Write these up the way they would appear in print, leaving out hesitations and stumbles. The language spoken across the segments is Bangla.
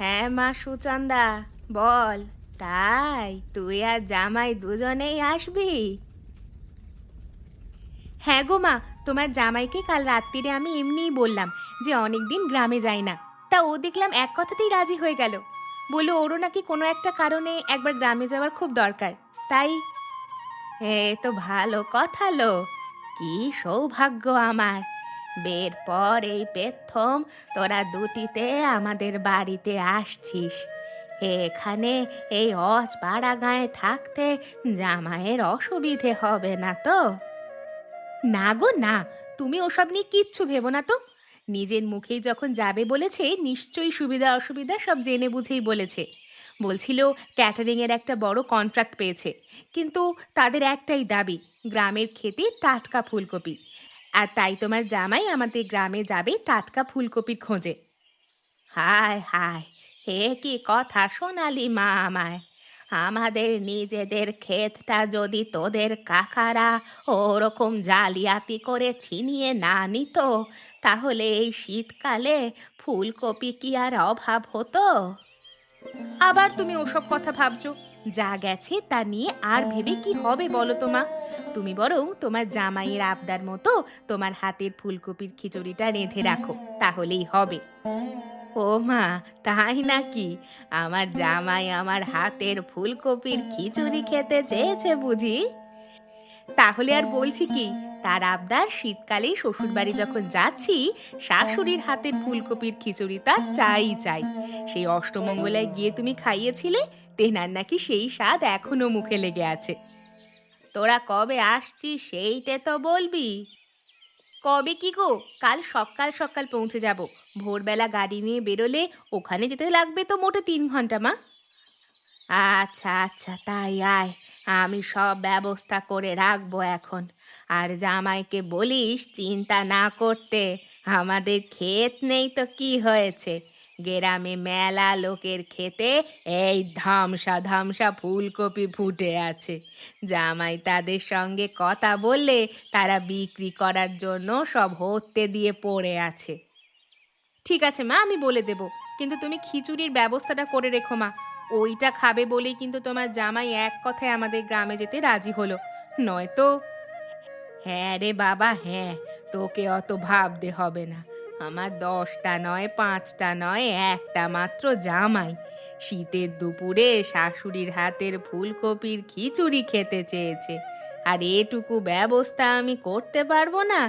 হ্যাঁ মা সুচন্দা, বল। তাই তুই আর জামাই দুজনেই আসবি? হ্যাঁ গো মা, তোমার জামাইকে কাল রাত্রিরে আমি এমনিই বললাম যে অনেকদিন গ্রামে যাই না। তা ও দেখলাম এক কথাতেই রাজি হয়ে গেল। বললো ওরও নাকি কোনো একটা কারণে একবার গ্রামে যাওয়ার খুব দরকার। তাই এ তো ভালো কথা লো। কি সৌভাগ্য আমার! বের পর এই প্রথম তোরা দুটিতে আমাদের বাড়িতে আসছিস। এখানে এই অজপাড়া গাঁয়ে থাকতে জামাইয়ের অসুবিধে হবে না তো? না গো না, তুমি ওসব নিয়ে কিচ্ছু ভেবো না তো। নিজের মুখেই যখন যাবে বলেছে, নিশ্চয়ই সুবিধা অসুবিধা সব জেনে বুঝেই বলেছে। বলছিল ক্যাটারিং এর একটা বড় কন্ট্রাক্ট পেয়েছে, কিন্তু তাদের একটাই দাবি, গ্রামের খেতে টাটকা ফুলকপি। আর তাই তোমার জামাই আমাদের গ্রামে যাবে টাটকা ফুলকপির খোঁজে। হায় হায়, হে কি কথা শোনালি মা আমায়! আমাদের নিজেদের ক্ষেতটা যদি তোদের কাকারা ওরকম জালিয়াতি করে ছিনিয়ে না নিত, তাহলে এই শীতকালে ফুলকপি কি আর অভাব হতো? আবার তুমি ওসব কথা ভাবছো? যা গেছে তা নিয়ে আর ভেবে কি হবে বলো তো মা? তুমি বরং তোমার জামাইয়ের আবদার মতো তোমার হাতের ফুলকপির খিচুড়িটা রেঁধে রাখো, তাহলেই হবে। ও মা, তাই নাকি? আমার জামাই আমার হাতের ফুলকপির খিচুড়ি খেতে চেয়েছে বুঝি? তাহলে আর বলছি কি, তার আবদার শীতকালে শ্বশুরবাড়ি যখন যাচ্ছি শাশুড়ির হাতের ফুলকপির খিচুড়ি তার চাই চাই। সেই অষ্টমঙ্গলায় গিয়ে তুমি খাইয়েছিলে, তেনার নাকি সেই স্বাদ এখনো মুখে লেগে আছে। তোরা কবে আসছিস সেইটে তো বলবি। কবে কি গো, কাল সকাল সকাল পৌঁছে যাব। ভোরবেলা গাড়ি নিয়ে বেরোলে ওখানে যেতে লাগবে তো মোটে 3 ঘন্টা মা। আচ্ছা আচ্ছা, তাই আয়। আমি সব ব্যবস্থা করে রাখবো এখন। আর জামাইকে বলিস চিন্তা না করতে। আমাদের ক্ষেত নেই তো কি হয়েছে, গ্রামে মেলা লোকের ক্ষেতে এই ধামসা ধামসা ফুলকপি ফুটে আছে। জামাই তাদের সঙ্গে কথা বললে তারা বিক্রি করার জন্য সব হতে দিয়ে পড়ে আছে। ঠিক আছে মা, আমি বলে দেব। কিন্তু তুমি খিচুড়ির ব্যবস্থাটা করে রেখো মা। ওইটা খাবে বলেই কিন্তু তোমার জামাই এক কথায় আমাদের গ্রামে যেতে রাজি হলো। নয়তো হ্যাঁ রে বাবা হ্যাঁ, তোকে অত ভাবতে হবে না। আমার 10টা নয়, 5টা নয়, একটা মাত্র জামাই শীতের দুপুরে শাশুড়ির হাতের ফুলকপির খিচুড়ি খেতে চেয়েছে। আর এটুকু ব্যবস্থা আমি করতে পারবো না?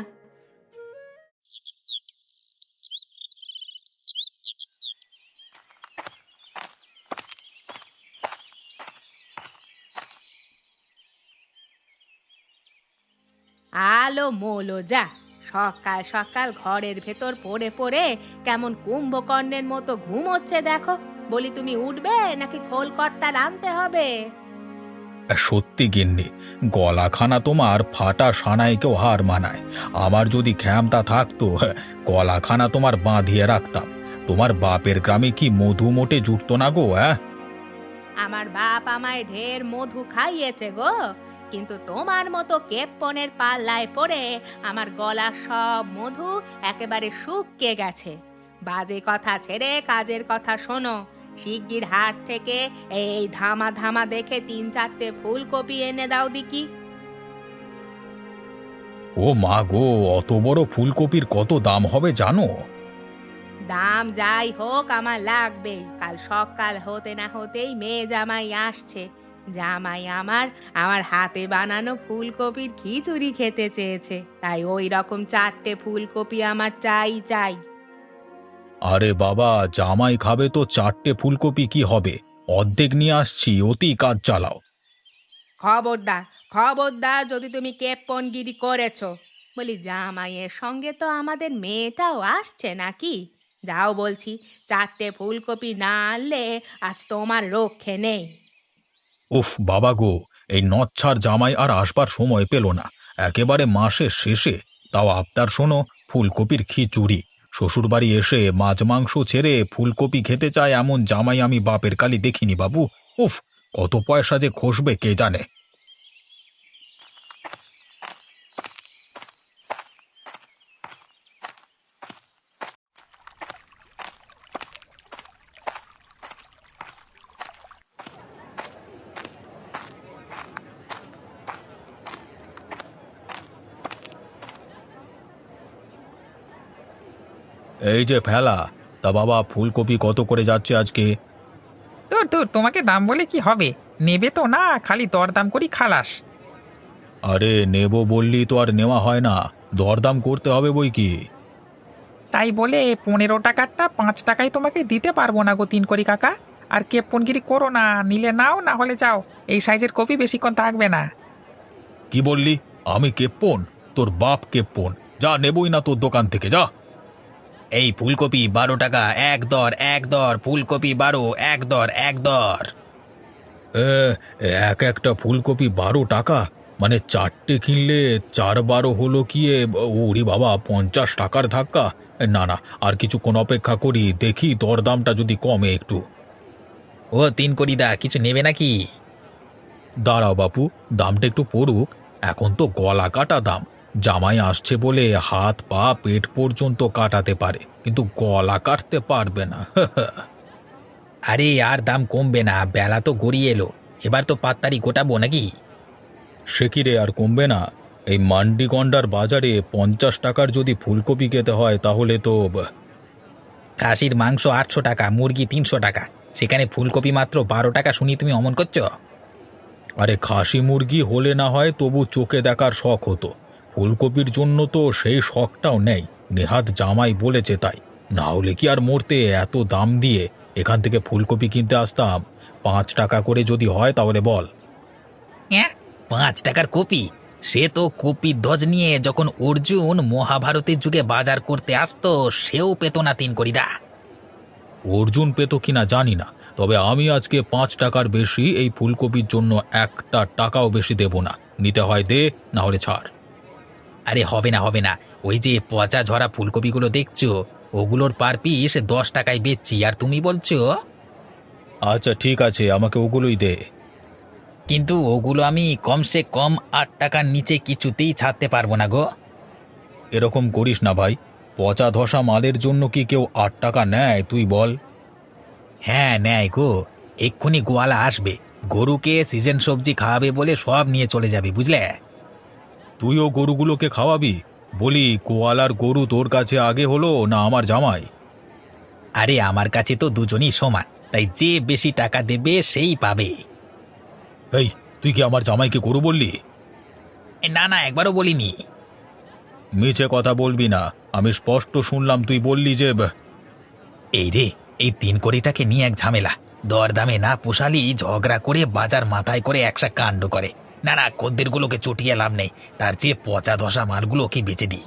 আলো মোলো যা! সকাল সকাল ঘরের ভেতর পড়ে পড়ে কেমন কুম্ভকর্ণের মতো ঘুমোচ্ছে দেখো। বলি তুমি উঠবে নাকি খোল কর্তা আনতে হবে? সত্যি গিন্নি, গলাখানা তোমার ফাটা সানাইকেও হার মানায়। আমার যদি ক্ষমতা থাকতো, গলাখানা তোমার বাঁধিয়ে রাখতাম। তোমার বাপের গ্রামে কি মধু মোটে জুটতো না গো, হ্যাঁ? আমার বাপ আমায় ঢের মধু খাইয়েছে গো, কিন্তু তোমার মতো কেপ্পনের পাল্লায় পড়ে আমার গলা সব মধু একেবারে শুকিয়ে গেছে। বাজে কথা ছেড়ে কাজের কথা শোনো। শিগগির হাট থেকে এই ধামা ধামা দেখে 3-4টে ফুলকপি এনে দাও দিকি। ও মা গো, অত বড় ফুলকপির কত দাম হবে জানো? দাম যাই হোক আমার লাগবে। কাল সকাল হতে না হতেই মেয়ে জামাই আসছে। জামাই আমার আমার হাতে বানানো ফুলকপির খিচুড়ি খেতে চেয়েছে, তাই ওই রকম 4টে ফুলকপি আমার চাই চাই। আরে বাবা, জামাই খাবে তো 4টে ফুলকপি কি হবে? অর্ধেক নিয়ে আসছি, অতি কাজ চালাও। খবরদার, খবরদার যদি তুমি কেপ্পনগিরি করেছো। বলি জামাইয়ের সঙ্গে তো আমাদের মেয়েটাও আসছে নাকি? যাও বলছি, 4টে ফুলকপি না আনলে আজ তোমার রক্ষে নেই। উফ বাবা গো, এই নচ্ছার জামাই আর আসবার সময় পেল না। একেবারে মাসের শেষে, তাও আবদার শোনো, ফুলকপির খিচুড়ি। শ্বশুরবাড়ি এসে মাছ মাংস ছেড়ে ফুলকপি খেতে চায় এমন জামাই আমি বাপের কালি দেখিনি বাবু। উফ, কত পয়সা যে খসবে কে জানে। এই যে ফেলা, তা বাবা ফুলকপি কত করে যাচ্ছে আজকে? তোর তোর তোমাকে দাম বলে কি হবে? নেবে তো না, খালি দরদাম করি খালাস। আরে নেব বললি তো আর নেওয়া হয় না, দরদাম করতে হবে বই কি। তাই বলে 15 টাকারটা 5 টাকায় তোমাকে দিতে পারবো না গো তিন করি কাকা। আর কেপ্পনগিরি করো না, নিলে নাও, না হলে যাও। এই সাইজের কপি বেশিক্ষণ থাকবে না। কি বললি? আমি কেপ্পন? তোর বাপ কেপ্পন। যা, নেবই না তোর দোকান থেকে, যা। এই ফুলকপি 12 টাকা, এক দর এক দর, ফুলকপি 12, এক দর এক দর। এক একটা ফুলকপি 12 টাকা? মানে চারটে কিনলে 4 12 হলো কি ওরে বাবা, 50 টাকার ধাক্কা। না না, আর কিছুক্ষণ অপেক্ষা করি, দেখি দরদামটা যদি কমে একটু। ও তিন করি দা, কিছু নেবে নাকি? দাঁড়াও বাপু, দামটা একটু পড়ুক। এখন তো গলা কাটা দাম। জামাই আসছে বলে হাত পা পেট পর্যন্ত কাটাতে পারে, কিন্তু গলা কাটতে পারবে না। আরে আর দাম কমবে না, বেলা তো গড়িয়ে এলো। এবার তো পাত্তারি গোটাবো নাকি? সে কি রে, আর কমবে না? এই মান্ডিগন্ডার বাজারে 50 টাকার যদি ফুলকপি খেতে হয় তাহলে তো খাসির মাংস 800 টাকা, মুরগি 300 টাকা, সেখানে ফুলকপি মাত্র 12 টাকা, শুনি তুমি অমন করছো? আরে খাসি মুরগি হলে না হয় তবু চোখে দেখার শখ হতো, ফুলকপির জন্য তো সেই শখটাও নেই। নেহাত জামাই বলেছে তাই, না হলে কি আর মরতে এত দাম দিয়ে এখান থেকে ফুলকপি কিনতে আসতাম? 5 টাকা করে যদি হয় তাহলে বল। হ্যাঁ, 5 টাকার কপি? সে তো কপি ধ্বজ নিয়ে যখন অর্জুন মহাভারতের যুগে বাজার করতে আসতো, সেও পেত না তিন করিদা। অর্জুন পেত কিনা জানি না, তবে আমি আজকে 5 টাকার বেশি এই ফুলকপির জন্য একটা টাকাও বেশি দেব না। নিতে হয় দে, না হলে ছাড়। আরে হবে না হবে না, ওই যে পচা ঝরা ফুলকপিগুলো দেখছো, ওগুলোর পার পিস 10 টাকায় বেচছি, আর তুমি বলছো? আচ্ছা ঠিক আছে, আমাকে ওগুলোই দে। কিন্তু ওগুলো আমি কমসে কম 8 টাকার নিচে কিছুতেই ছাড়তে পারবো না গো। এরকম করিস না ভাই, পচা ধসা মালের জন্য কি কেউ 8 টাকা নেয় তুই বল? হ্যাঁ নেয় গো, এক্ষুনি গোয়ালা আসবে, গরুকে সিজন সবজি খাওয়াবে বলে সব নিয়ে চলে যাবে, বুঝলে? তুইও গরুগুলোকে খাওয়াবি? বলি, কোয়ালার গরু তোর কাছে আগে হলো না আমার জামাই? আরে আমার কাছে তো দুজনই সমান, তাই যে বেশি টাকা দেবে সেই পাবে। এই, তুই কি আমার জামাইকে গরু বললি? না না, একবারও বলিনি। মিছে কথা বলবি না, আমি স্পষ্ট শুনলাম তুই বললি যে এই রে, এই তিন কোটিটাকে নিয়ে এক ঝামেলা। দরদামে না পোষালি ঝগড়া করে বাজার মাথায় করে একসা কাণ্ড করে। না না, খদ্দেরগুলোকে চটিয়ে লাভ নেই, তার চেয়ে পচা ধসা মালগুলোকে বেচে দিই।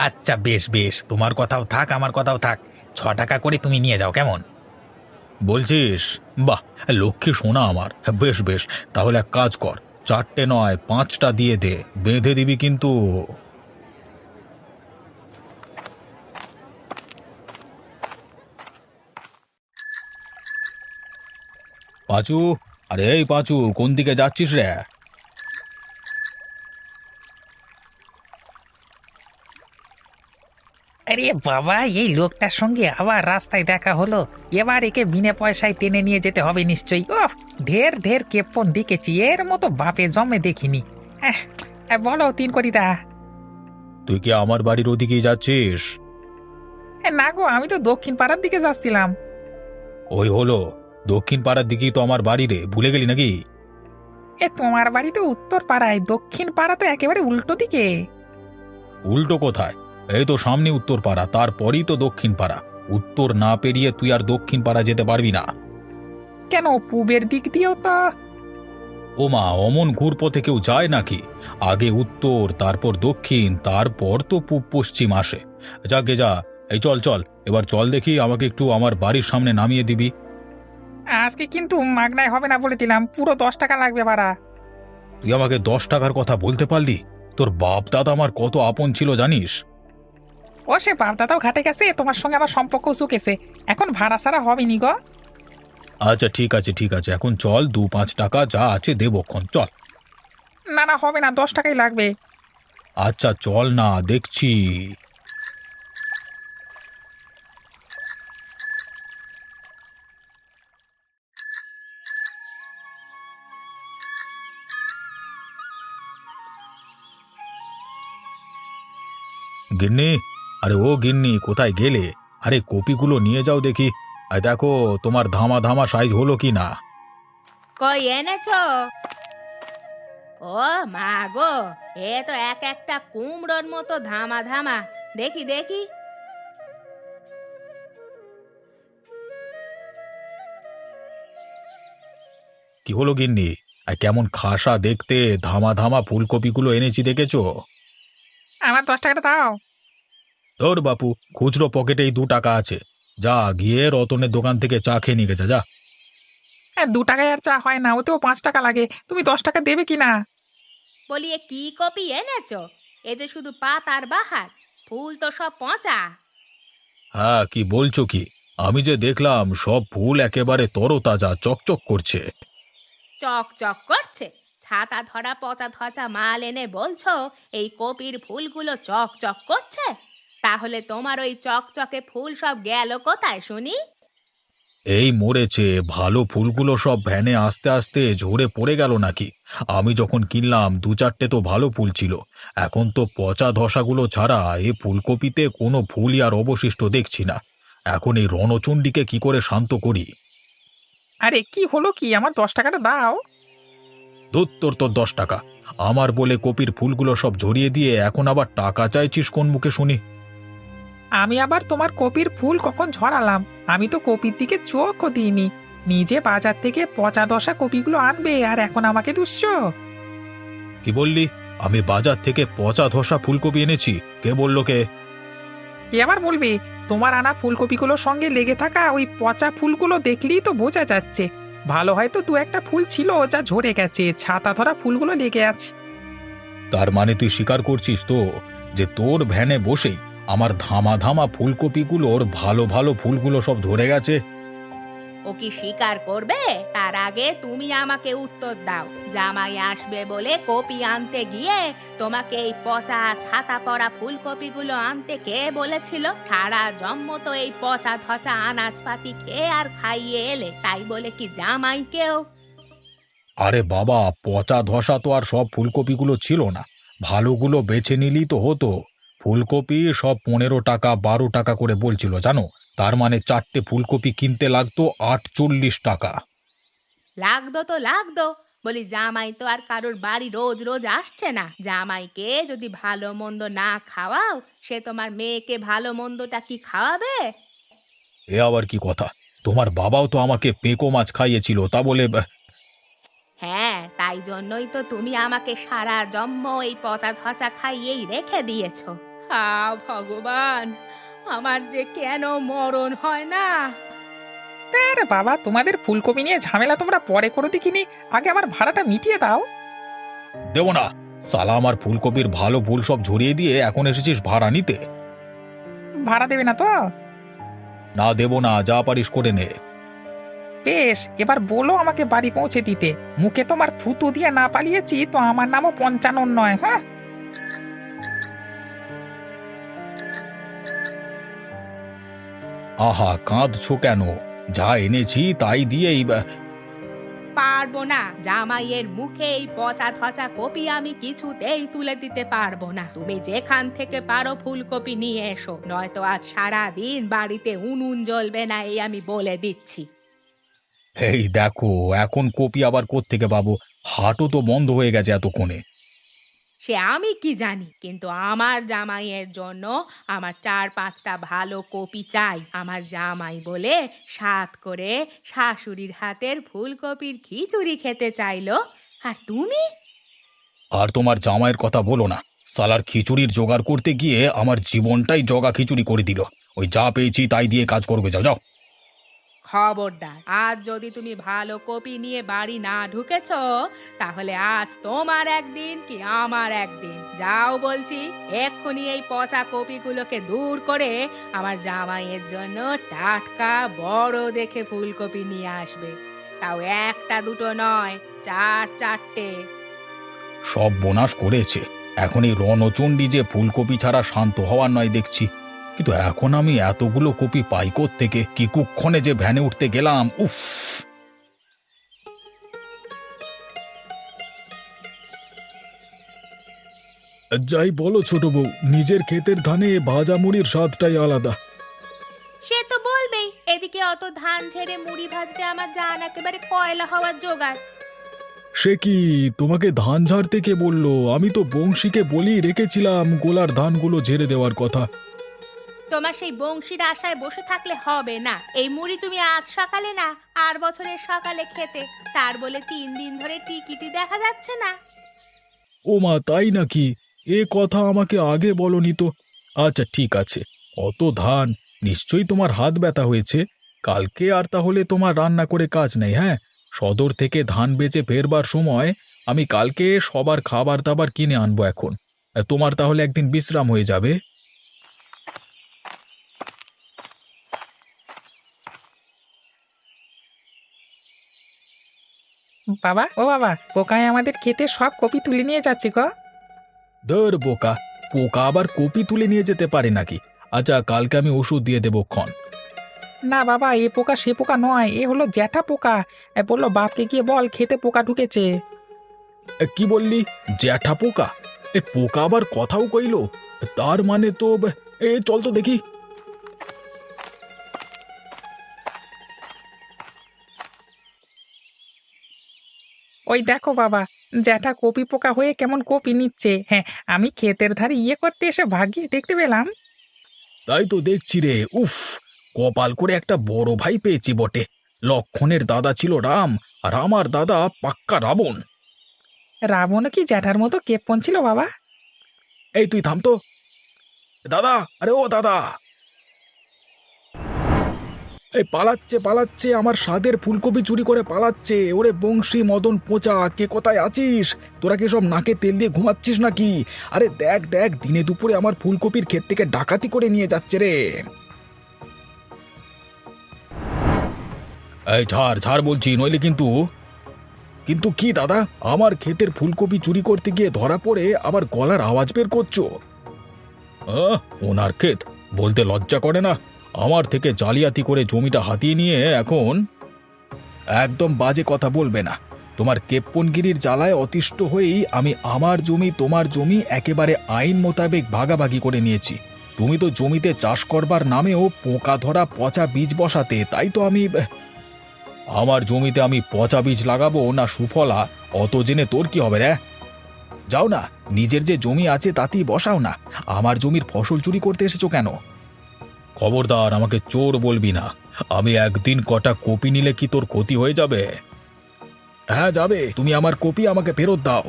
আচ্ছা বেশ বেশ, তোমার কথাও থাক আমার কথাও থাক, 6 টাকা করে তুমি নিয়ে যাও, কেমন? বলছিস? বাহ, লক্ষ্মী সোনা আমার। বেশ বেশ, তাহলে এক কাজ কর, 4টে নয় 5টা দিয়ে দে, বেঁধে দিবি কিন্তু। পাঁচু, আরে এই পাঁচু, কোন দিকে যাচ্ছিস রে? আরে বাবা, এই লোকটার সঙ্গে আবার রাস্তায় দেখা হলো। এবার একে বিনা পয়সায় টেনে নিয়ে যেতে হবে নিশ্চয়ই। ও, ঢের ঢের কেপ্পন দেখেছি, এর মতো বাপে জমে দেখিনি। আহ, বলো তিন করিদা। তুই কি আমার বাড়ির ওদিকেই যাচ্ছিস? না গো, আমি তো দক্ষিণ পাড়ার দিকে যাচ্ছিলাম। ওই হলো, দক্ষিণ পাড়ার দিকেই তো আমার বাড়ি রে, ভুলে গেলি নাকি? তোমার বাড়ি তো উত্তর পাড়ায়, দক্ষিণ পাড়া তো একেবারে উল্টো দিকে। উল্টো কোথায়? এই তো সামনে উত্তর পাড়া, তারপরই তো দক্ষিণ পাড়া। উত্তর না পেরিয়ে তুই আর দক্ষিণ পাড়া যেতে পারবি না। কেন, পূবের দিক দিয়েও তো। ওমা, অমন ঘুরপথে কেউ যায় নাকি? আগে উত্তর, তারপর দক্ষিণ, তারপর তো পূব পশ্চিম আসে। যাকে যা, এই চল চল, এবার চল দেখি, আমাকে একটু আমার বাড়ির সামনে নামিয়ে দিবি। আজকে কিন্তু মাগনায় হবে না বলে দিলাম, পুরো 10 টাকা লাগবে ভাড়া। তুই আমাকে 10 টাকার কথা বলতে পারলি? তোর বাপ দাদা আমার কত আপন ছিল জানিস? ও সে বাপদাদাও ঘাটে গেছে, তোমার সঙ্গে আমার সম্পর্ক চুকেছে, এখন ভাড়া ছাড়া হবে নি গো। আচ্ছা ঠিক আছে ঠিক আছে, এখন চল, 2-5 টাকা যা আছে দেবক্ষণ, চল। না না, হবে না, 10 টাকাই লাগবে। আচ্ছা চল না, দেখছি। গিন্নি, আরে ও গিন্নি, কোথায় গেলে? আরে কপিগুলো নিয়ে যাও দেখি। আর দেখো তোমার ধামা ধামা সাইজ হলো কি না। কই এনেছো? ও মা গো, এ তো এক একটা কুমড়োর মতো ধামা ধামা। দেখি দেখি। কি হলো গিন্নি? আর কেমন খাসা দেখতে ধামা ধামা ফুলকপিগুলো এনেছি দেখেছো? আমার 10 টাকাটা দাও। তোর বাপু, খুচরো পকেটে এই 2 টাকা আছে। যা গিয়ে রতনের দোকান থেকে চা খেয়ে নিয়ে গেছে, যা। হ্যাঁ, 2 টাকায় আর চা হয় না, ওতেও 5 টাকা লাগে। তুমি 10 টাকা দেবে কি না? বলি এ কি কপি এনেছো? এ যে শুধু পাত আর বাহার, ফুল তো সব পচা। হ্যাঁ, কি বলছো কি? আমি যে দেখলাম সব ফুল একেবারে তরতাজা চকচক করছে। চক চক করছে? ছাতা ধরা পচা ধচা মাল এনে বলছো এই কপির ফুলগুলো চক চক করছে? তাহলে তোমার ওই চকচকে ফুল সব গেল কোথায় শুনি? এই মরেছে, ভালো ফুলগুলো সব ভ্যানে আস্তে আস্তে ঝরে পড়ে গেল নাকি? আমি যখন কিনলাম 2-4টে তো ভালো ফুল ছিল। এখন তো পচা ধসাগুলো ছাড়া এ ফুলকপিতে কোনো ফুলই আর অবশিষ্ট দেখছি না। এখন এই রণচণ্ডীকে কি করে শান্ত করি? আরে কি হলো কি, আমার 10 টাকাটা দাও। ধুর, তোর 10 টাকা! আমার বলে কপির ফুলগুলো সব ঝরিয়ে দিয়ে এখন আবার টাকা চাইছিস কোন মুখে শুনি? আমি আবার তোমার কপির ফুল কখন ঝরালাম? আমি তো কপির দিকে চোখও দিইনি। নিজে বাজার থেকে পচা দশা কপিগুলো আনবে আর এখন আমাকে দুষছো? কি বললি? আমি বাজার থেকে পচা ধসা ফুলকপি এনেছি? কে বললো কে? কে আবার বলবে? তোমার আনা ফুলকপিগুলোর সঙ্গে লেগে থাকা ওই পচা ফুলগুলো দেখলেই তো বোঝা যাচ্ছে। ভালো হয়তো 2-1টা ফুল ছিল যা ঝরে গেছে, ছাতা ধরা ফুলগুলো লেগে আছে। তার মানে তুই স্বীকার করছিস তো যে তোর ভ্যানে বসেই আমার ধামা ধামা ফুলকপিগুলোর ভালো ভালো ফুলগুলো সব ঝরে গেছে? ও কি স্বীকার করবে? তার আগে তুমি আমাকে উত্তর দাও। জামাই আসবে বলে কপি আনতে গিয়ে তোমাকে এই পচা ছাতা পড়া ফুলকপিগুলো আনতে কে বলেছিল? সারা জন্ম তো এই পচা ধচা আনাজপাতি খেয়ে আর খাইয়ে এলে, তাই বলে কি জামাইকেও? আরে বাবা, পচা ধসা তো আর সব ফুলকপিগুলো ছিল না। ভালোগুলো বেছে নিলি তো হতো। ফুলকপি সব 15 টাকা 12 টাকা করে বলছিল জানো। তার মানে 4টে ফুলকপি কিনতে লাগতো 48 টাকা। লাগতো তো লাগতো, বলি জামাই তো আর কারোর বাড়ি রোজ রোজ আসছে না। জামাইকে যদি ভালো মন্দ না খাওয়াও, সে তোমার মেয়েকে ভালো মন্দটা কি খাওয়াবে? এ আবার কি কথা? তোমার বাবাও তো আমাকে পেঁকো মাছ খাইয়েছিল, তা বলে হ্যাঁ, তাই জন্যই তো তুমি আমাকে সারা জন্ম এই পচা ধচা খাইয়েই রেখে দিয়েছো। হা ভগবান, আমার যে কেন মরণ হয় না। আরে বাবা, তোমাদের ফুলকপি নিয়ে ঝামেলা তোমরা পরে করো দেখিনি, আগে আমার ভাড়াটা মিটিয়ে দাও। দেব না। সালা, আমার ফুলকপির ভালো ফুল সব ঝরিয়ে দিয়ে এখন এসেছিস ভাড়া নিতে? ভাড়া দেবে না তো? না, দেব না, যা পারিস করে নে। বেশ, এবার বলো আমাকে বাড়ি পৌঁছে দিতে। মুখে তোমার থুতু দিয়ে না পালিয়েছি তো আমার নামও পঞ্চানন নয়। হ্যাঁ, আহা, কাঁদছো কেন? যা এনেছি তাই দিয়েই পারবো না, জামাইয়ের মুখে এই পচা ধচা কপি আমি কিছুতেই তুলে দিতে পারবো না। তুমি যেখান থেকে পারো ফুলকপি নিয়ে এসো, নয়তো আজ সারা দিন বাড়িতে উনুন জ্বলবে না, এই আমি বলে দিচ্ছি। এই দেখো, এখন কপি আবার কোত্থেকে পাবো? হাটও তো বন্ধ হয়ে গেছে এতক্ষণে। সে আমি কি জানি, কিন্তু আমার জামাইয়ের জন্য আমার 4-5টা ভালো কপি চাই। আমার জামাই বলে সাত করে শাশুড়ির হাতের ফুলকপির খিচুড়ি খেতে চাইলো, আর তুমি? আর তোমার জামাইয়ের কথা বলো না। সালার খিচুড়ির জোগাড় করতে গিয়ে আমার জীবনটাই জগা খিচুড়ি করে দিল। ওই যা পেয়েছি তাই দিয়ে কাজ করবে, যাও যাও। খবরদার, আজ যদি তুমি ভালো কপি নিয়ে বাড়ি না ঢুকেছো, তাহলে আজ তোমার একদিন কি আমার একদিন। যাও বলছি, এক্ষুনি এই পচা কপিগুলোকে দূর করে আমার জামাইয়ের জন্য টাটকা বড় দেখে ফুলকপি নিয়ে আসবে। তাও একটা দুটো নয়, 4-4টে। সব বোনাস করেছে। এখন এই রণচণ্ডী যে ফুলকপি ছাড়া শান্ত হওয়ার নয় দেখছি। কিন্তু এখন আমি এতগুলো কপি পাই থেকে, কি কুক্ষণে যে ভ্যানে উঠতে গেলাম! উফ! যাই বলো ছোট বউ, নিজের ক্ষেতের ধানে ভাজা মুড়ির স্বাদটাই আলাদা। সে তো বলবেই, এদিকে অত ধান ঝেড়ে মুড়ি ভাজতে আমার জান একেবারে কয়লা হওয়ার জোগাড়। সে কি, তোমাকে ধান ঝাড়তে কে বললো? আমি তো বংশীকে বলি রেখেছিলাম গোলার ধানগুলো ঝেড়ে দেওয়ার কথা। তোমার সেই বংশীর আশায় বসে থাকলে হবে না। এই মুড়ি তুমি আজ সকালে না আর বছরের সকালে খেতে, তার বলে 3 দিন ধরে টিকিটি দেখা যাচ্ছে না। ও মা, তাই নাকি? এ কথা আমাকে আগে বলনি তো। আচ্ছা ঠিক আছে, অত ধান, নিশ্চয়ই তোমার হাত ব্যথা হয়েছে। কালকে আর তাহলে তোমার রান্না করে কাজ নেই। হ্যাঁ, সদর থেকে ধান বেচে ফেরবার সময় আমি কালকে সবার খাবার দাবার কিনে আনবো। এখন তোমার তাহলে একদিন বিশ্রাম হয়ে যাবে। বাবা, ও বাবা, পোকায় আমাদের ক্ষেতে সব কপি তুলে নিয়ে যাচ্ছে গো। ধর বোকা, পোকা আবার কপি তুলে নিয়ে যেতে পারে নাকি? আচ্ছা, কালকে আমি ওষুধ দিয়ে দেবো ক্ষণ। না বাবা, এ পোকা সে পোকা নয়, এ হলো জ্যাঠা পোকা। বললো বাপকে গিয়ে বল খেতে পোকা ঢুকেছে। কি বললি? জ্যাঠা পোকা? এ পোকা আবার কথাও কইলো? তার মানে তো চল তো দেখি। ওই দেখো বাবা, জ্যাঠা কপি পোকা হয়ে কেমন কপি নিচ্ছে। হ্যাঁ, আমি ক্ষেতের ধারে ইয়ে করতে এসে ভাগ্যিস দেখতে পেলাম। তাই তো দেখছি রে। উফ, কপাল করে একটা বড় ভাই পেয়েছি বটে। লক্ষণের দাদা ছিল রাম, আর আমার দাদা পাক্কা রাবণ। রাবণও কি জ্যাঠার মতো কেপ্পন ছিল বাবা? এই তুই থাম তো দাদা। আরে ও দাদা, এই পালাচ্ছে পালাচ্ছে, আমার স্বাদের ফুলকপি চুরি করে পালাচ্ছে। ওরে বংশী, মদন, পোঁচা, কে কোথায় আছিস? তোরা কি সব নাকে তেল দিয়ে ঘুমাচ্ছিস নাকি? আরে দেখ দেখ, দিনে দুপুরে আমার ফুলকপির ক্ষেত থেকে ডাকাতি করে নিয়ে যাচ্ছে রে। এই ছাড় ছাড় বলছি, নইলে কিন্তু। কিন্তু কি দাদা, আমার ক্ষেতের ফুলকপি চুরি করতে গিয়ে ধরা পড়ে আবার গলার আওয়াজ বের করছো? ওনার ক্ষেত বলতে লজ্জা করে না? আমার থেকে জালিয়াতি করে জমিটা হাতিয়ে নিয়ে এখন। একদম বাজে কথা বলবে না। তোমার কেপ্পনগিরির জ্বালায় অতিষ্ঠ হয়েই আমি আমার জমি তোমার জমি একেবারে আইন মোতাবেক ভাগাভাগি করে নিয়েছি। তুমি তো জমিতে চাষ করবার নামেও পোকা ধরা পচা বীজ বসাতে, তাই তো আমি। আমার জমিতে আমি পচা বীজ লাগাবো না সুফলা, অত জেনে তোর কি হবে রে? যাও না, নিজের যে জমি আছে তাতেই বসাও না। আমার জমির ফসল চুরি করতে এসেছো কেন? খবরদার, আমাকে চোর বলবি না। আমি একদিন কটা কপি নিলে কি তোর ক্ষতি হয়ে যাবে? হ্যাঁ যাবে। তুমি আমার কপি আমাকে ফেরত দাও।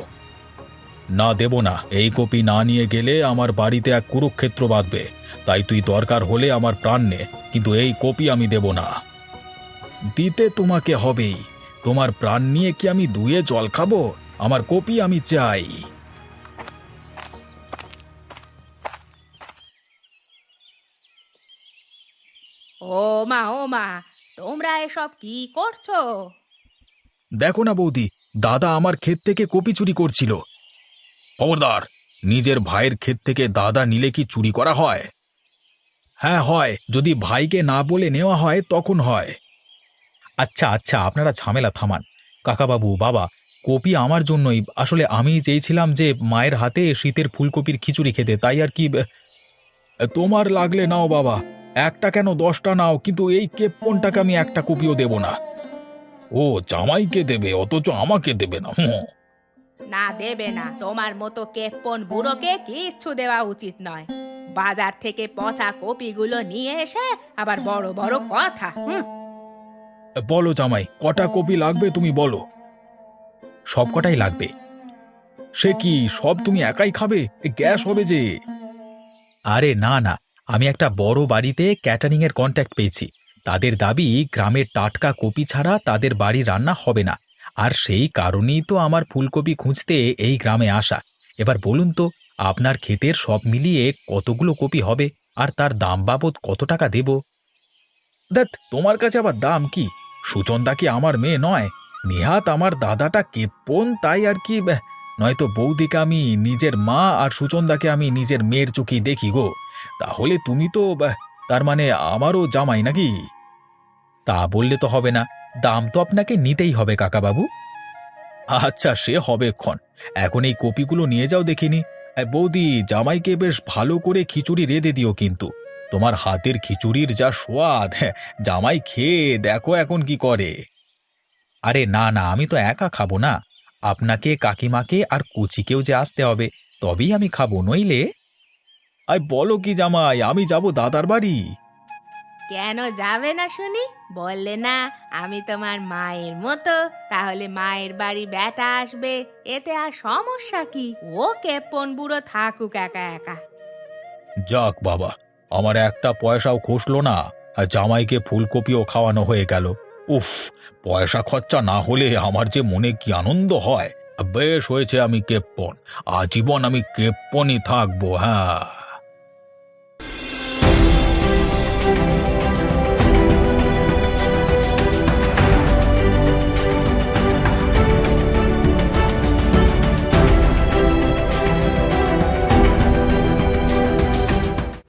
না, দেব না। এই কপি না নিয়ে গেলে আমার বাড়িতে এক কুরুক্ষেত্র বাঁধবে। তাই তুই দরকার হলে আমার প্রাণ নে, কিন্তু এই কপি আমি দেব না। দিতে তোমাকে হবেই। তোমার প্রাণ নিয়ে কি আমি ধুয়ে জল খাবো? আমার কপি আমি চাই। ও মা, তোমরা এসব কি করছো? দেখো না বৌদি, দাদা আমার ক্ষেত থেকে কপি চুরি করছিল। খবরদার, নিজের ভাইয়ের ক্ষেত থেকে দাদা নিলে কি চুরি করা হয়? হ্যাঁ হয়, যদি ভাইকে না বলে নেওয়া হয় তখন হয়। আচ্ছা আচ্ছা, আপনারা ঝামেলা থামান। কাকাবাবু, বাবা, কপি আমার জন্যই। আসলে আমি চেয়েছিলাম যে মায়ের হাতে শীতের ফুলকপির খিচুড়ি খেতে, তাই আর কি। তোমার লাগলে নাও বাবা, একটা কেন 10টা নাও, কিন্তু এই কেপ্পনটাকে আমি একটা কপিও দেব না। ও জামাইকে দেবে, অথচ আমাকে দেবে না? না দেবে না, তোমার মতো কেপ্পন বুড়োকে কিচ্ছু দেওয়া উচিত নয়। বাজার থেকে পচা কপিগুলো নিয়ে এসে আবার বড় বড় কথা। বলো জামাই, কটা কপি লাগবে তুমি বলো। সব কটাই লাগবে। সে কি, সব তুমি একাই খাবে? গ্যাস হবে যে। আরে না না, আমি একটা বড় বাড়িতে ক্যাটারিং এর কন্ট্যাক্ট পেয়েছি। তাদের দাবি গ্রামের টাটকা কপি ছাড়া তাদের বাড়ি রান্না হবে না। আর সেই কারণেই তো আমার ফুলকপি খুঁজতে এই গ্রামে আসা। এবার বলুন তো, আপনার ক্ষেতের সব মিলিয়ে কতগুলো কপি হবে, আর তার দাম বাবদ কত টাকা দেব? দেখ, তোমার কাছে আবার দাম কি? সুচন্দা কি আমার মেয়ে নয়? নেহাত আমার দাদাটা কেপ্পন, তাই আর কি। নয়তো বৌদিকে আমি নিজের মা আর সুচন্দাকে আমি নিজের মেয়ের চোখেই দেখি গো। তাহলে তুমি তো তার মানে আমারও জামাই নাকি? তা বললে তো হবে না, দাম তো আপনাকে নিতেই হবে কাকাবাবু। আচ্ছা, সে হবে ক্ষণ। এখন এই কপিগুলো নিয়ে যাও দেখিনি। বৌদি, জামাইকে বেশ ভালো করে খিচুড়ি রেঁধে দিও কিন্তু। তোমার হাতের খিচুড়ির যা স্বাদ, জামাই খেয়ে দেখো এখন কি করে। আরে না না, আমি তো একা খাবো না, আপনাকে, কাকিমাকে আর কুচিকেও যে আসতে হবে, তবেই আমি খাবো, নইলে। আই বলো কি জামাই, আমি যাব দাদার বাড়ি। কেন যাবে না শুনি? বললে না আমি তোমার মায়ের মতো, তাহলে মায়ের বাড়ি বেটা আসবে, এতে আর সমস্যা কি? ও কেপন বুড়ো থাকুক একা একা। যাক বাবা, আমার একটা পয়সাও খসলো না, আর জামাইকে ফুলকপিও খাওয়ানো হয়ে গেল। উফ, পয়সা খরচা না হলে আমার যে মনে কি আনন্দ হয়। বেশ হয়েছে আমি কেপ্পন, আজীবন আমি কেপ্পনই থাকবো। হ্যাঁ।